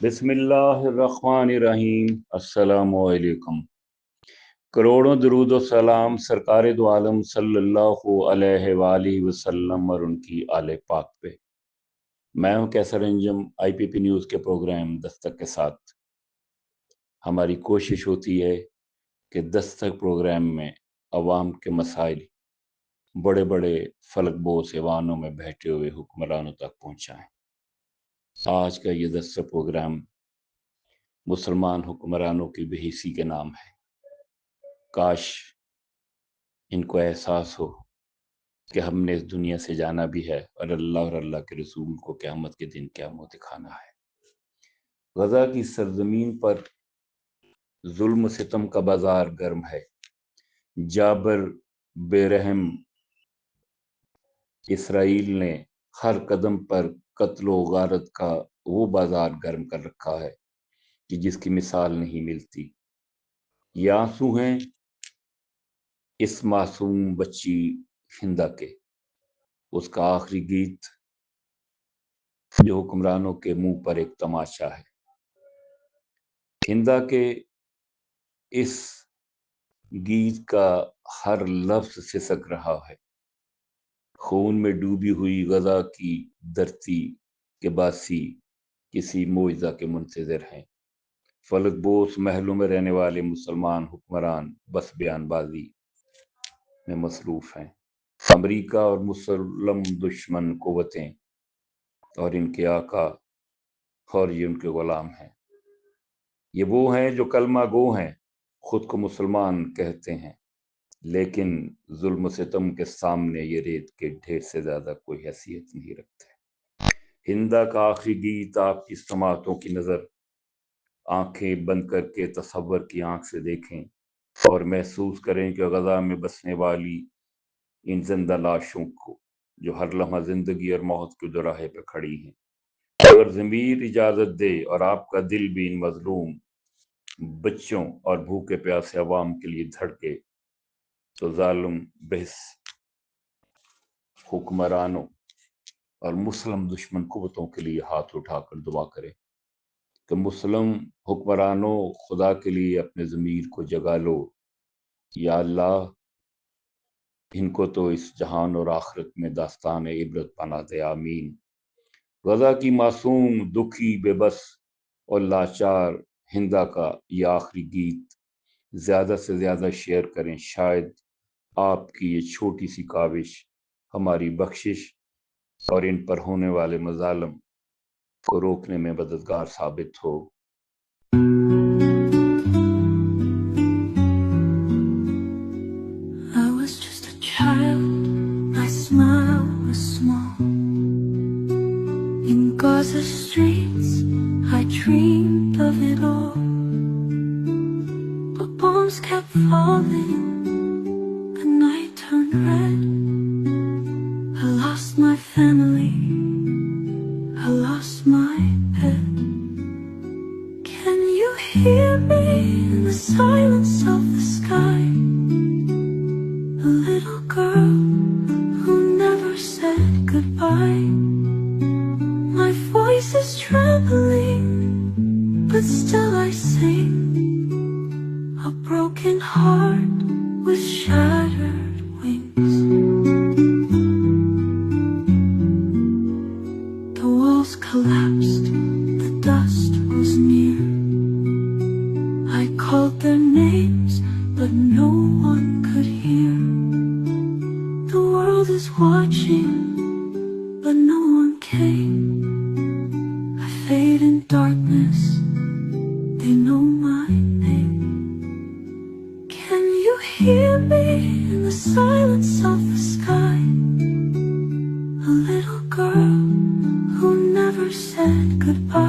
بسم اللہ الرحمن الرحیم۔ السلام علیکم۔ کروڑوں درود و سلام سرکار دو عالم صلی اللہ علیہ وآلہ وسلم اور ان کی آل پاک پہ۔ میں ہوں کیسر انجم، آئی پی پی نیوز کے پروگرام دستک کے ساتھ۔ ہماری کوشش ہوتی ہے کہ دستک پروگرام میں عوام کے مسائل بڑے بڑے فلک بوس ایوانوں میں بیٹھے ہوئے حکمرانوں تک پہنچائیں۔ آج کا یہ دستک پروگرام مسلمان حکمرانوں کی بے حسی کے نام ہے۔ کاش ان کو احساس ہو کہ ہم نے اس دنیا سے جانا بھی ہے اور اللہ کے رسول کو قیامت کے دن کیا منہ دکھانا ہے۔ غزہ کی سرزمین پر ظلم و ستم کا بازار گرم ہے۔ جابر بے رحم اسرائیل نے ہر قدم پر قتل و غارت کا وہ بازار گرم کر رکھا ہے کہ جس کی مثال نہیں ملتی۔ یہ آنسو ہیں اس معصوم بچی ہندا کے، اس کا آخری گیت جو حکمرانوں کے منہ پر ایک تماشا ہے۔ ہندا کے اس گیت کا ہر لفظ سسک رہا ہے۔ خون میں ڈوبی ہوئی غزہ کی دھرتی کے باسی کسی معجزہ کے منتظر ہیں۔ فلک بوس محلوں میں رہنے والے مسلمان حکمران بس بیان بازی میں مصروف ہیں۔ امریکہ اور مسلم دشمن قوتیں اور ان کے آقا اور یہ ان کے غلام ہیں۔ یہ وہ ہیں جو کلمہ گو ہیں، خود کو مسلمان کہتے ہیں، لیکن ظلم و ستم کے سامنے یہ ریت کے ڈھیر سے زیادہ کوئی حیثیت نہیں رکھتے۔ ہندا کا آخری گیت آپ کی سماعتوں کی نظر آنکھیں بند کر کے تصور کی آنکھ سے دیکھیں اور محسوس کریں کہ غزہ میں بسنے والی ان زندہ لاشوں کو جو ہر لمحہ زندگی اور موت کے دوراہے پہ کھڑی ہیں۔ اگر ضمیر اجازت دے اور آپ کا دل بھی ان مظلوم بچوں اور بھوکے پیاسے عوام کے لیے دھڑکے تو ظالم بحث حکمرانوں اور مسلم دشمن قوتوں کے لیے ہاتھ اٹھا کر دعا کرے کہ مسلم حکمرانوں، خدا کے لیے اپنے ضمیر کو جگا لو، یا اللہ ان کو تو اس جہان اور آخرت میں داستان عبرت بنا دے، آمین۔ غزہ کی معصوم، دکھی، بے بس اور لاچار ہندا کا یہ آخری گیت زیادہ سے زیادہ شیئر کریں، شاید آپ کی یہ چھوٹی سی کاوش ہماری بخشش اور ان پر ہونے والے مظالم کو روکنے میں مددگار ثابت ہو۔ I was just a child, my smile was small. In Gaza streets, I dreamed of it all. But bombs kept falling, the night turned red. I lost my family, I lost my pet. Can you hear me in the silence of the sky? A little girl who never said goodbye. My voice is trembling, but still I sing. A broken heart with shattered wings. The walls collapsed, the dust was near. I called their names, but no one could hear. The world is watching, but no one came. I fade in darkness, they know my name. Can you hear me in the silence of the sky? A little girl who never said goodbye.